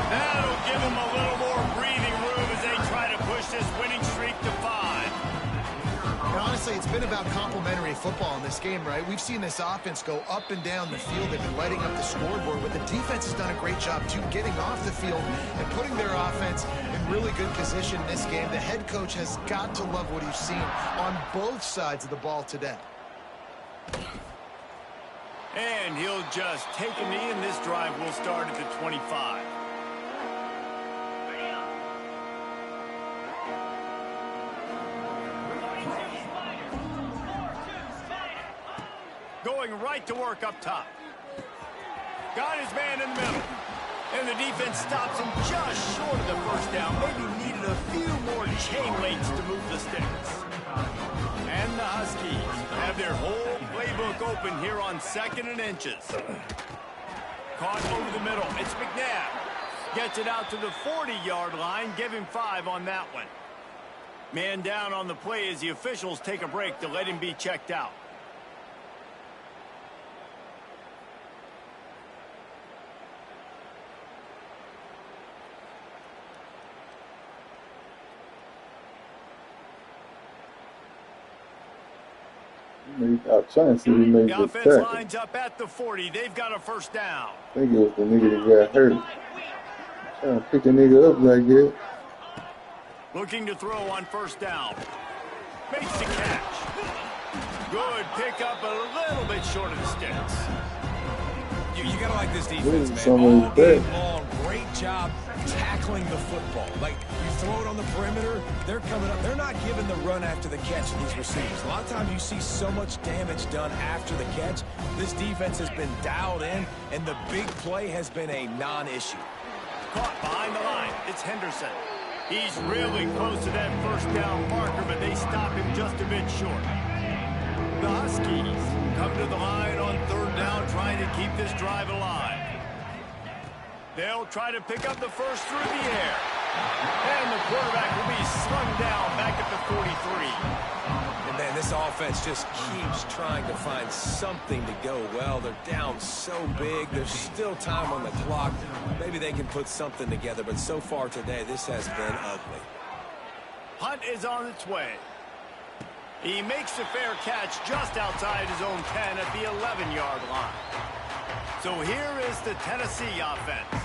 That'll give him a little more breathing room as they try to push this winning streak to 5. And honestly, it's been about complementary football in this game, right? We've seen this offense go up and down the field. They've been lighting up the scoreboard, but the defense has done a great job, too, getting off the field and putting their offense in really good position in this game. The head coach has got to love what he's seen on both sides of the ball today. And he'll just take a knee, and this drive will start at the 25. Going right to work up top. Got his man in the middle. And the defense stops him just short of the 1st down. Maybe needed a few more chain links to move the sticks. And the Huskies have their whole playbook open here on 2nd and inches. Caught over the middle. It's McNabb. Gets it out to the 40-yard line. Give him 5 on that one. Man down on the play as the officials take a break to let him be checked out. I'm trying to see who made The the offense tackle. lines up at the 40. They've got a first down. I think it was the nigga that got hurt. Trying to pick a nigga up like that. Looking to throw on first down. Makes the catch. Good pickup, a little bit short of the sticks. You gotta like this defense, man. Someone's All game back. long, great job tackling the football. Like, you throw it on the perimeter, they're coming up. They're not giving the run after the catch to these receivers. A lot of times you see so much damage done after the catch. This defense has been dialed in, and the big play has been a non-issue. Caught behind the line. It's Henderson. He's really close to that first down marker, but they stop him just a bit short. The Huskies come to the line on third down, trying to keep this drive alive. They'll try to pick up the first through the air. And the quarterback will be slung down back at the 43. And man, this offense just keeps trying to find something to go well. They're down so big. There's still time on the clock. Maybe they can put something together, but so far today, this has been ugly. Hunt is on its way. He makes a fair catch just outside his own 10 at the 11-yard line. So here is the Tennessee offense.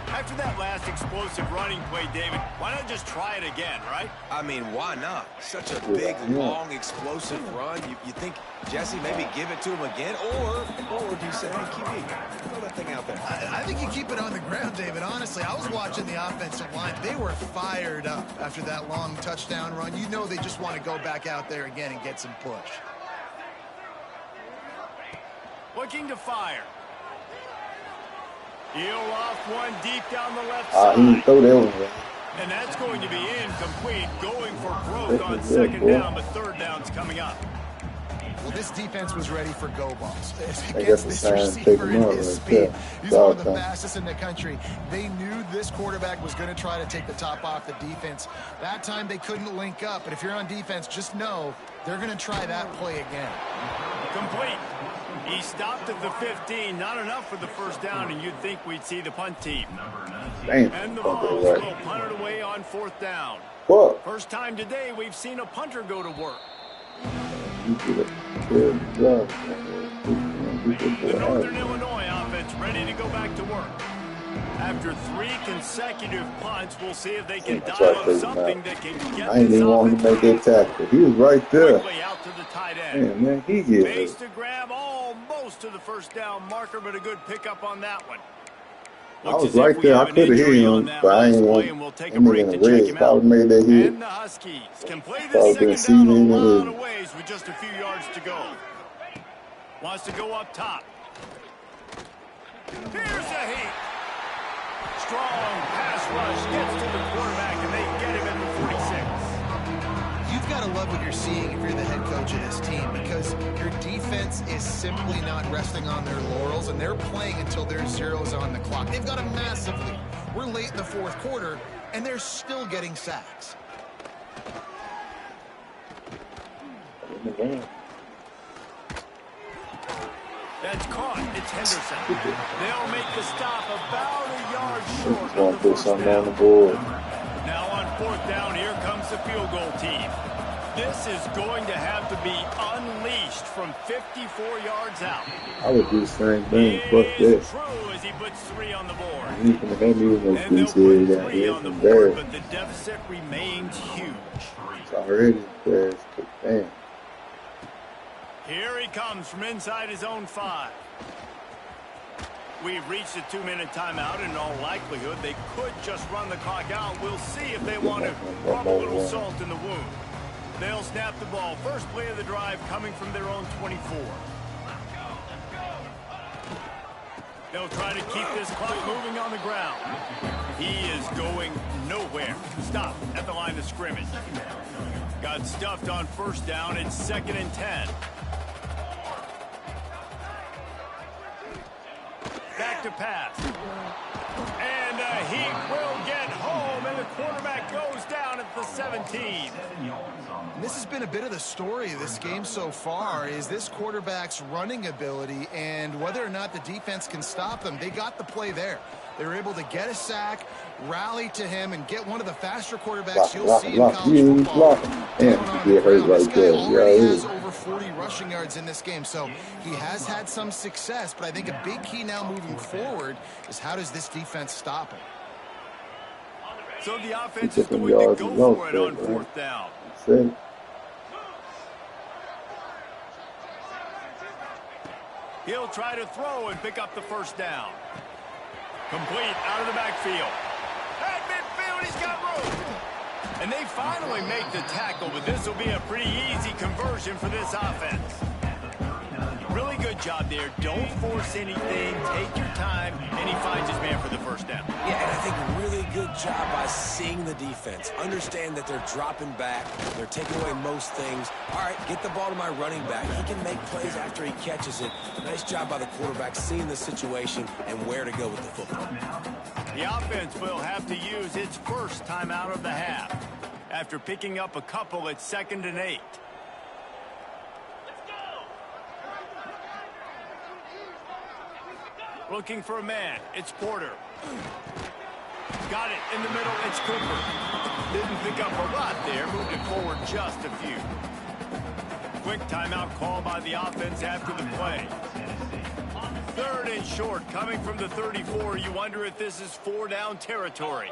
After that last explosive running play, David, why not just try it again, right? I mean, why not? Such a big, long, explosive run. You think, Jesse, maybe give it to him again? Or do you say, hey, QB, throw that thing out there? I think you keep it on the ground, David. Honestly, I was watching the offensive line. They were fired up after that long touchdown run. You know they just want to go back out there again and get some push. Looking to fire. He'll off one deep down the left side. He throw that one. And that's going to be incomplete, going for broke on second down, but third down's coming up. Well, this defense was ready for go balls. They got Against the this sign receiver taking and off his right speed. there. He's one of the Dog fastest in the country. They knew this quarterback was going to try to take the top off the defense. That time they couldn't link up, but if you're on defense, just know they're going to try that play again. Complete. He stopped at the 15. Not enough for the first down, and you'd think we'd see the punt team. Damn. And the Vols will punt it away on fourth down. What? First time today we've seen a punter go to work. The Northern Illinois offense ready to go back to work. After 3 consecutive punts, we'll see if they can dial up something that can get I ain't even want to make that tackle. He was right there. quickly out to the tight end. Man, he gets Base it. to grab almost to the first down marker, but a good pickup on that one. I was right there. I could have hit him, but I ain't want him in the red. If I would have made that hit, And the Huskies can play this second down a lot of ways with just a few yards to go. Wants to go up top. Here's a heat. Strong pass rush gets to the quarterback, and they get him at the 46. You've got to love what you're seeing if you're the head coach of this team, because your defense is simply not resting on their laurels, and they're playing until there's zeros on the clock. They've got a massive lead. We're late in the fourth quarter, and they're still getting sacks. That's caught. It's Henderson. They'll make the stop about a yard short want of to the put first something on down. the board. Now on fourth down, here comes the field goal team. This is going to have to be unleashed from 54 yards out. I would do the same thing. Fuck It is that. true as he puts 3 on the board. He can have me with no And they'll free put down 3 here on the from board, there. but the deficit remains huge. It's already fast, but damn. Here he comes from inside his own 5. We've reached a 2-minute timeout, and in all likelihood, they could just run the clock out. We'll see if they want to rub a little salt in the wound. They'll snap the ball. First play of the drive coming from their own 24. They'll try to keep this clock moving on the ground. He is going nowhere. Stop at the line of scrimmage. Got stuffed on first down. It's 2nd and 10. Back to pass. And he will get home, and the quarterback goes down at the the 17. And this has been a bit of the story of this game so far, is this quarterback's running ability and whether or not the defense can stop them. They got the play there. They were able to get a sack, rally to him, and get one of the faster quarterbacks you'll see in college football. Down on the ground. This guy already has over 40 rushing yards in this game, so he has had some success, but I think a big key now moving forward is how does this defense stop him? So the offense is going to go for it on 4th down. He'll try to throw and pick up the 1st down. Complete out of the backfield. At midfield, he's got room. And they finally make the tackle, but this will be a pretty easy conversion for this offense. Really good job there. Don't force anything. Take your time, and he finds his man for the 1st down. Yeah, and I think a really good job by seeing the defense. Understand that they're dropping back. They're taking away most things. All right, get the ball to my running back. He can make plays after he catches it. Nice job by the quarterback seeing the situation and where to go with the football. The offense will have to use its 1st timeout of the half. After picking up a couple at 2nd and 8. Looking for a man. It's Porter. Got it in the middle. It's Cooper. Didn't pick up a lot there. Moved it forward just a few. Quick timeout call by the offense after the play. 3rd and short coming from the 34. You wonder if this is 4-down territory.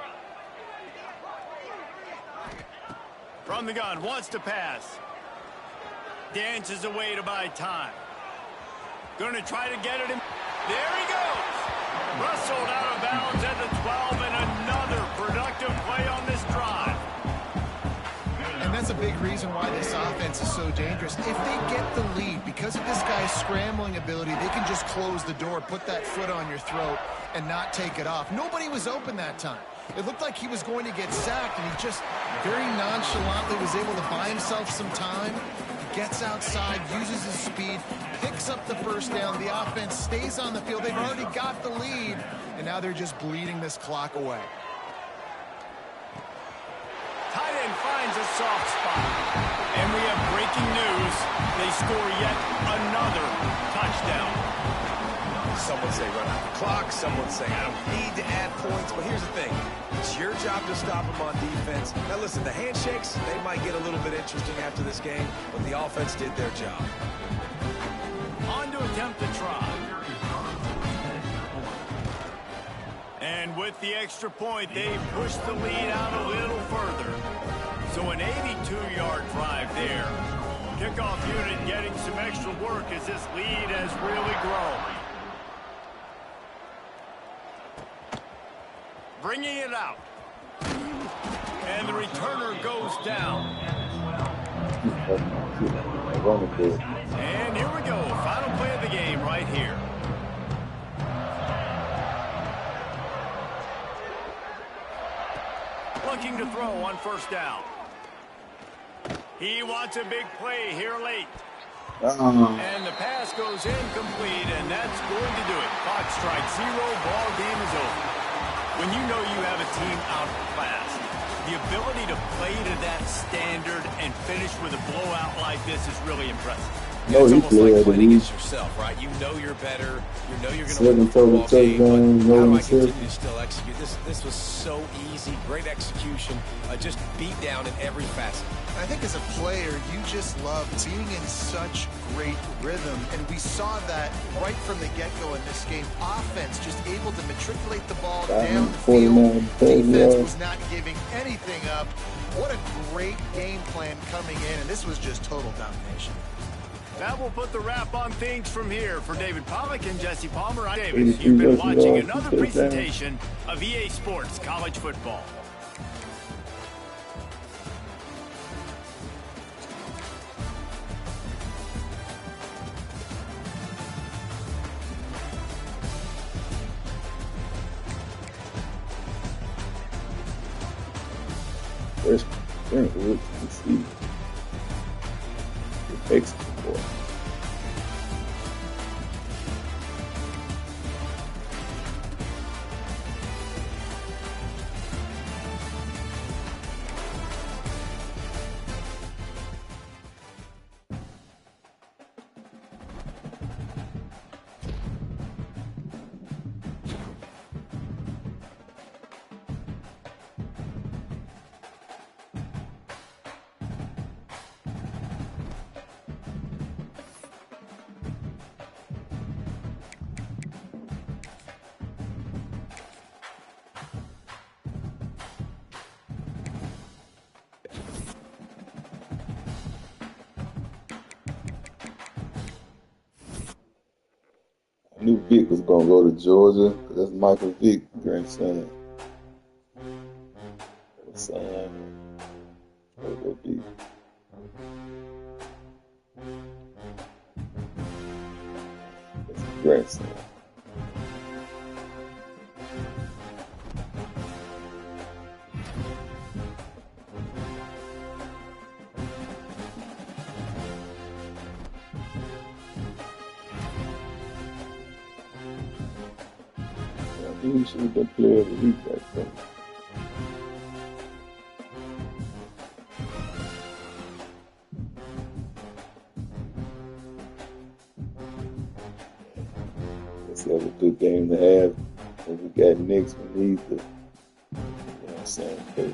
From the gun. Wants to pass. Dances away to buy time. Going to try to get it in. There he goes. Rustled out of bounds at the 12, and another productive play on this drive. And that's a big reason why this offense is so dangerous. If they get the lead, because of this guy's scrambling ability, they can just close the door, put that foot on your throat, and not take it off. Nobody was open that time. It looked like he was going to get sacked, and he just very nonchalantly was able to buy himself some time. Gets outside, uses his speed, picks up the 1st down. The offense stays on the field. They've already got the lead, and now they're just bleeding this clock away. Tight end finds a soft spot. And we have breaking news. They score yet another touchdown. Some would say run out the clock. Some would say I don't need to add points. But here's the thing. It's your job to stop them on defense. Now, listen, the handshakes, they might get a little bit interesting after this game, but the offense did their job. On to attempt to try. And with the extra point, they push the lead out a little further. So an 82-yard drive there. Kickoff unit getting some extra work as this lead has really grown. Bringing it out. And the returner goes down. And here we go. Final play of the game right here. Looking to throw on 1st down. He wants a big play here late. And the pass goes incomplete, and that's going to do it. Clock strikes 0. Ball game is over. When you know you have a team outclassed, the ability to play to that standard and finish with a blowout like this is really impressive. No, it's almost like playing against yourself, right? You know you're better. You know you're going to win the football game, but how do I continue to still execute? This was so easy. Great execution. Just beat down in every facet. I think as a player, you just love being in such great rhythm, and we saw that right from the get-go in this game. Offense just able to matriculate the ball downfield. Defense was not giving anything up. What a great game plan coming in, and this was just total domination. That will put the wrap on things from here. For David Pollack and Jesse Palmer, I'm David. You've been watching another presentation of EA Sports College Football. Let's see. It takes the ball. knew Vic was gonna go to Georgia. That's Michael Vick grandson. Son, what would it be? That's his grandson. I think he should have been player of the week right there. That's a good game to have. When we got Knicks, we need to, you know what I'm saying, play.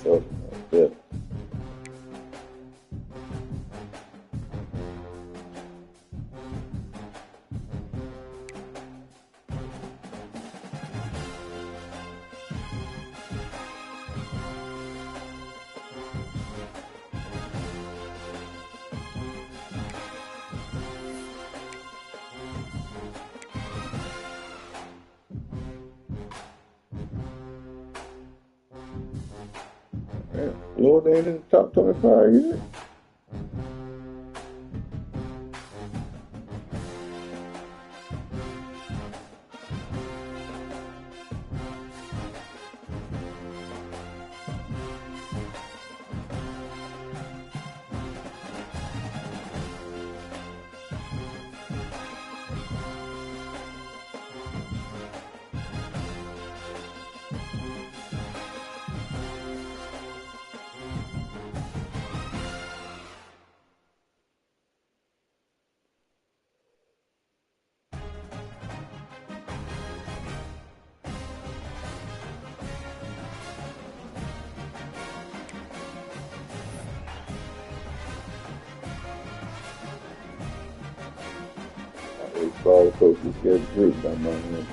Tough like that. Florida ain't in the top 25 yet. Ball coaches get draped by my hand.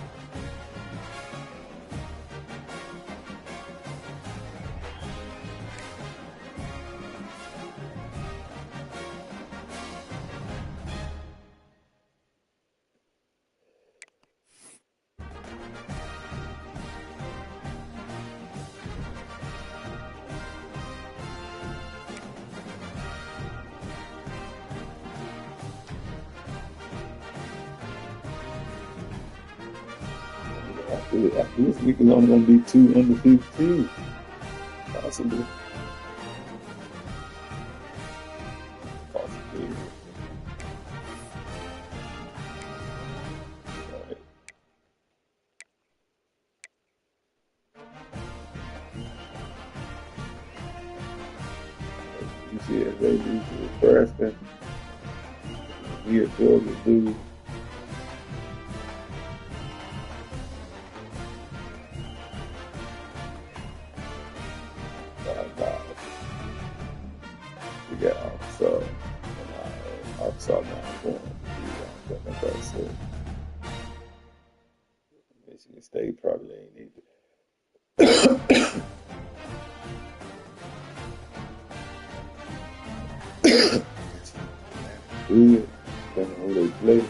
After this week, it's only going to be 2 undefeated teams. Possibly. Possibly. Right. You see it, they lose to Nebraska. We at Georgia do. We got Arkansas and Arkansas now going. Michigan State probably ain't either. Good, depending on who they play.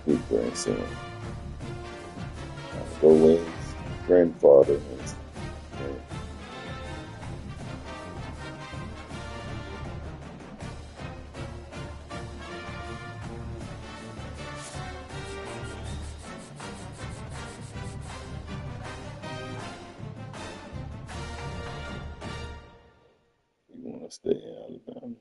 Big grandson. Go Wings, grandfather. You want to stay in Alabama?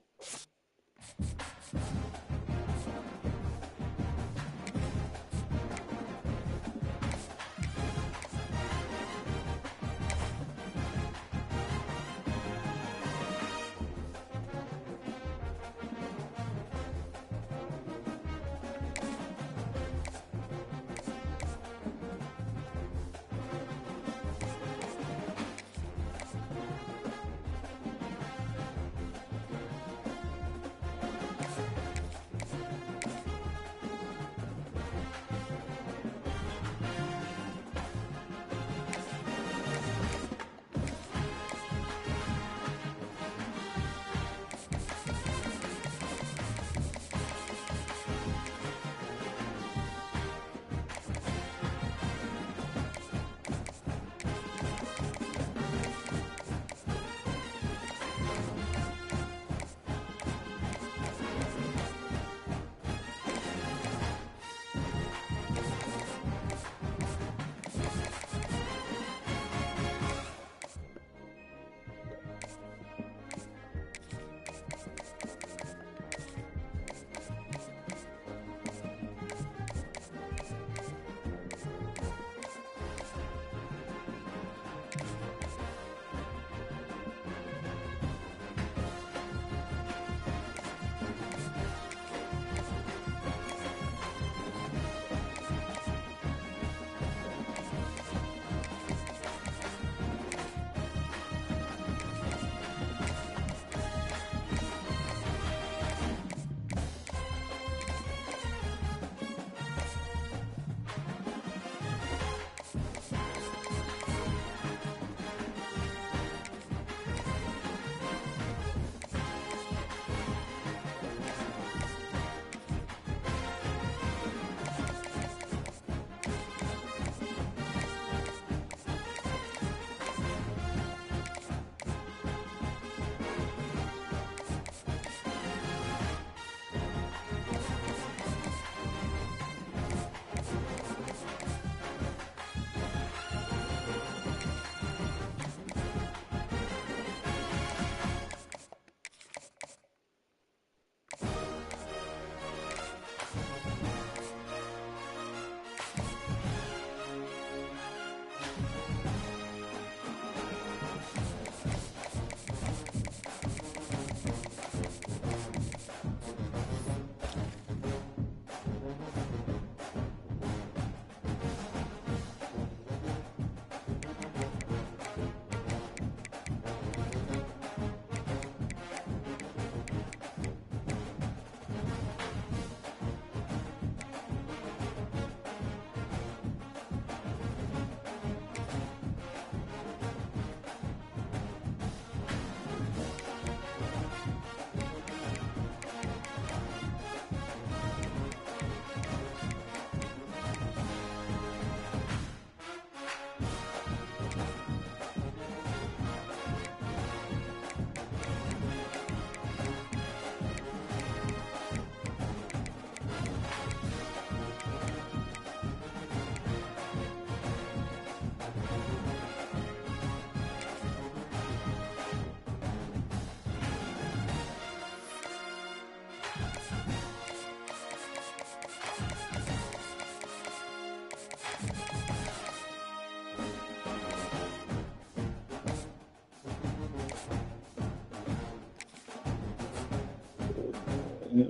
Yeah.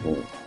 Points.